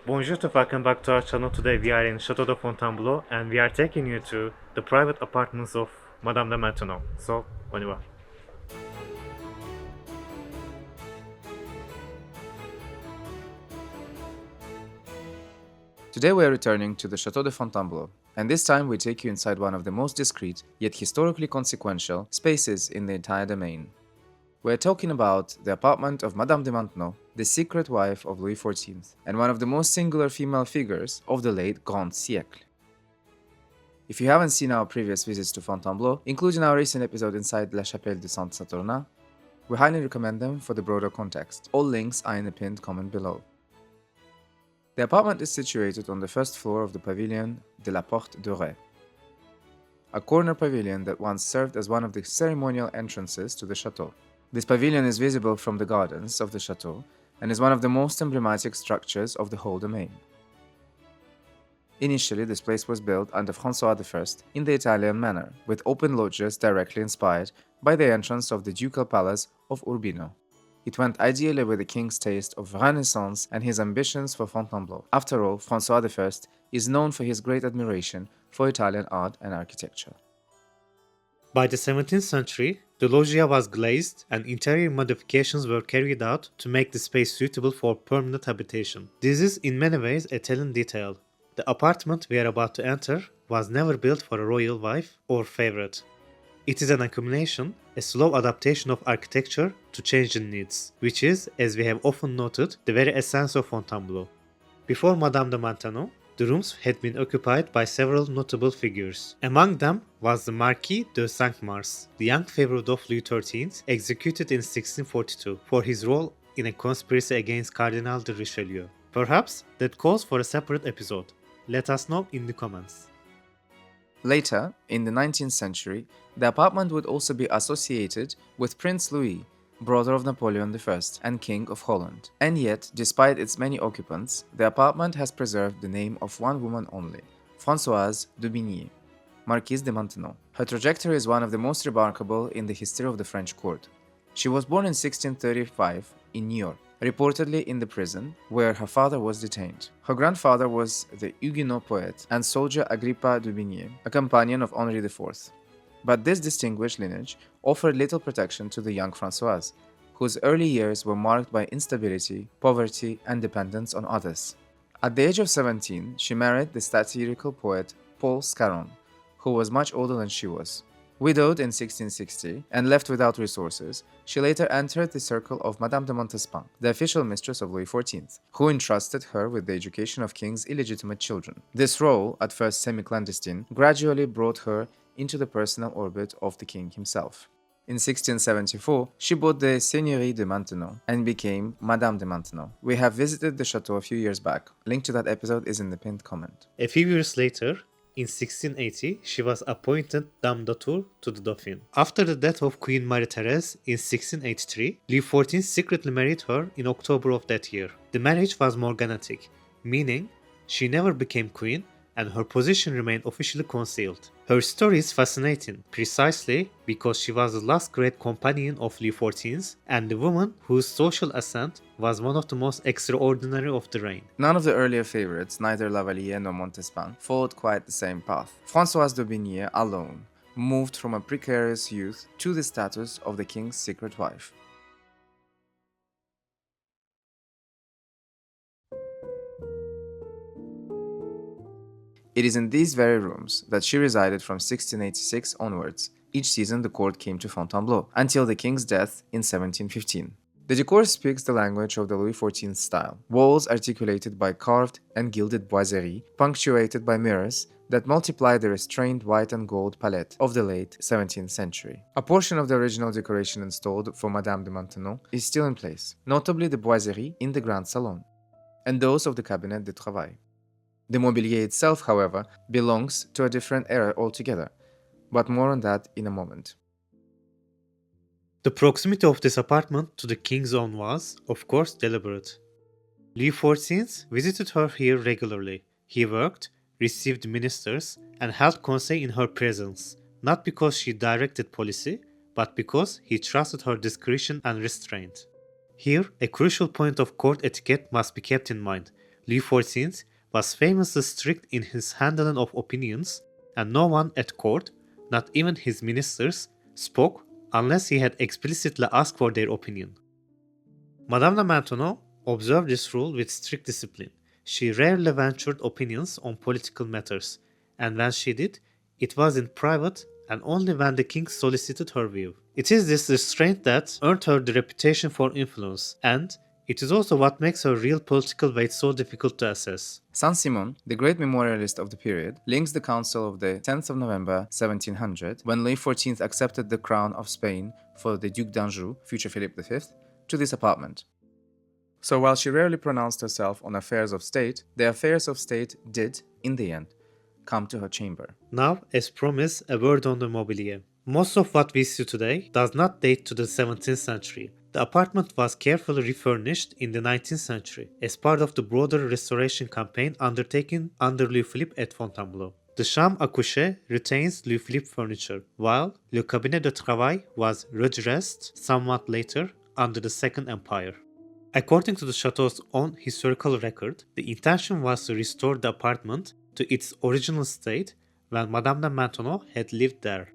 Bonjour to welcome back to our channel. Today we are in Château de Fontainebleau and we are taking you to the private apartments of Madame de Maintenon. So, on y va. Today we are returning to the Château de Fontainebleau, and this time we take you inside one of the most discreet, yet historically consequential, spaces in the entire domain. We are talking about the apartment of Madame de Maintenon, the secret wife of Louis XIV, and one of the most singular female figures of the late Grand Siècle. If you haven't seen our previous visits to Fontainebleau, including our recent episode inside La Chapelle de Saint-Saturnin, we highly recommend them for the broader context. All links are in the pinned comment below. The apartment is situated on the first floor of the pavilion de la Porte de Ré, a corner pavilion that once served as one of the ceremonial entrances to the chateau. This pavilion is visible from the gardens of the chateau and is one of the most emblematic structures of the whole domain. Initially, this place was built under François I in the Italian manner, with open loggias directly inspired by the entrance of the ducal palace of Urbino. It went ideally with the king's taste of Renaissance and his ambitions for Fontainebleau. After all, François I is known for his great admiration for Italian art and architecture. By the 17th century, the loggia was glazed and interior modifications were carried out to make the space suitable for permanent habitation. This is in many ways a telling detail. The apartment we are about to enter was never built for a royal wife or favorite. It is an accumulation, a slow adaptation of architecture to changing needs, which is, as we have often noted, the very essence of Fontainebleau. Before Madame de Maintenon, the rooms had been occupied by several notable figures. Among them was the Marquis de Cinq-Mars, the young favorite of Louis XIII, executed in 1642 for his role in a conspiracy against Cardinal de Richelieu. Perhaps that calls for a separate episode. Let us know in the comments. Later, in the 19th century, the apartment would also be associated with Prince Louis, brother of Napoleon I and King of Holland. And yet, despite its many occupants, the apartment has preserved the name of one woman only, Françoise d'Aubigné, Marquise de Maintenon. Her trajectory is one of the most remarkable in the history of the French court. She was born in 1635 in New York, reportedly in the prison where her father was detained. Her grandfather was the Huguenot poet and soldier Agrippa d'Aubigné, a companion of Henri IV. But this distinguished lineage offered little protection to the young Françoise, whose early years were marked by instability, poverty, and dependence on others. At the age of 17, she married the satirical poet Paul Scarron, who was much older than she was. Widowed in 1660 and left without resources, she later entered the circle of Madame de Montespan, the official mistress of Louis XIV, who entrusted her with the education of king's illegitimate children. This role, at first semi-clandestine, gradually brought her into the personal orbit of the king himself. In 1674, she bought the Seigneurie de Maintenon and became Madame de Maintenon. We have visited the chateau a few years back. Link to that episode is in the pinned comment. A few years later, in 1680, she was appointed Dame d'Atour to the Dauphin. After the death of Queen Marie-Thérèse in 1683, Louis XIV secretly married her in October of that year. The marriage was morganatic, meaning she never became queen and her position remained officially concealed. Her story is fascinating, precisely because she was the last great companion of Louis XIV and the woman whose social ascent was one of the most extraordinary of the reign. None of the earlier favorites, neither Lavalier nor Montespan, followed quite the same path. Françoise d'Aubigné alone moved from a precarious youth to the status of the king's secret wife. It is in these very rooms that she resided from 1686 onwards. Each season the court came to Fontainebleau, until the king's death in 1715. The decor speaks the language of the Louis XIV style. Walls articulated by carved and gilded boiseries, punctuated by mirrors that multiply the restrained white and gold palette of the late 17th century. A portion of the original decoration installed for Madame de Maintenon is still in place, notably the boiseries in the Grand Salon, and those of the Cabinet de Travail. The mobilier itself, however, belongs to a different era altogether, but more on that in a moment. The proximity of this apartment to the king's own was, of course, deliberate. Louis XIV visited her here regularly. He worked, received ministers, and held conseil in her presence, not because she directed policy, but because he trusted her discretion and restraint. Here, a crucial point of court etiquette must be kept in mind. Louis XIV was famously strict in his handling of opinions, and no one at court, not even his ministers, spoke unless he had explicitly asked for their opinion. Madame de Maintenon observed this rule with strict discipline. She rarely ventured opinions on political matters, and when she did, it was in private and only when the king solicited her view. It is this restraint that earned her the reputation for influence, and it is also what makes her real political weight so difficult to assess. Saint-Simon, the great memorialist of the period, links the council of the 10th of November 1700, when Louis XIV accepted the crown of Spain for the Duc d'Anjou, future Philip V, to this apartment. So while she rarely pronounced herself on affairs of state, the affairs of state did, in the end, come to her chamber. Now, as promised, a word on the mobilier. Most of what we see today does not date to the 17th century. The apartment was carefully refurnished in the 19th century as part of the broader restoration campaign undertaken under Louis Philippe at Fontainebleau. The chambre à coucher retains Louis Philippe furniture, while le cabinet de travail was redressed somewhat later under the Second Empire. According to the chateau's own historical record, the intention was to restore the apartment to its original state when Madame de Maintenon had lived there.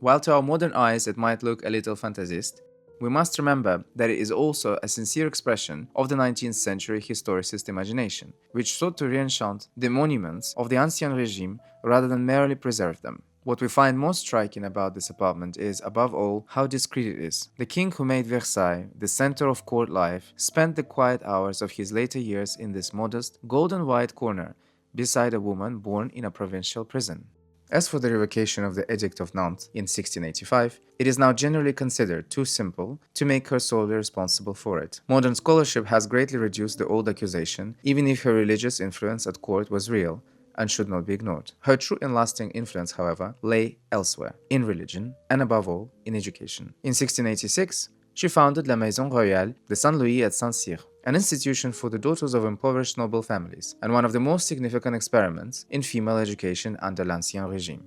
While to our modern eyes it might look a little fantasist, we must remember that it is also a sincere expression of the 19th century historicist imagination, which sought to re-enchant the monuments of the Ancien regime rather than merely preserve them. What we find most striking about this apartment is, above all, how discreet it is. The king who made Versailles the center of court life spent the quiet hours of his later years in this modest, golden-white corner beside a woman born in a provincial prison. As for the revocation of the Edict of Nantes in 1685, it is now generally considered too simple to make her solely responsible for it. Modern scholarship has greatly reduced the old accusation, even if her religious influence at court was real and should not be ignored. Her true and lasting influence, however, lay elsewhere, in religion, and above all, in education. In 1686, she founded La Maison Royale de Saint-Louis at Saint-Cyr, an institution for the daughters of impoverished noble families, and one of the most significant experiments in female education under l'Ancien regime.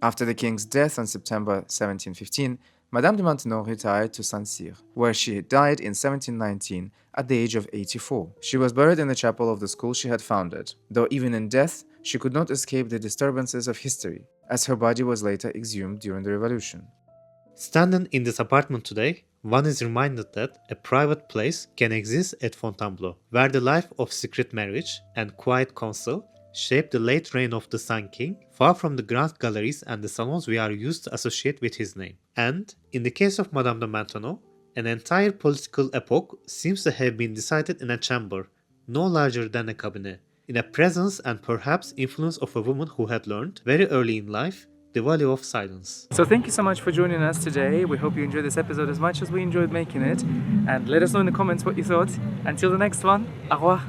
After the king's death in September 1715, Madame de Maintenon retired to Saint-Cyr, where she died in 1719 at the age of 84. She was buried in the chapel of the school she had founded, though even in death, she could not escape the disturbances of history, as her body was later exhumed during the Revolution. Standing in this apartment today, one is reminded that a private place can exist at Fontainebleau, where the life of secret marriage and quiet council shaped the late reign of the Sun King, far from the grand galleries and the salons we are used to associate with his name. And, in the case of Madame de Maintenon, an entire political epoch seems to have been decided in a chamber, no larger than a cabinet, in a presence and perhaps influence of a woman who had learned, very early in life, the value of silence. So thank you so much for joining us today. We hope you enjoyed this episode as much as we enjoyed making it. And let us know in the comments what you thought. Until the next one, au revoir.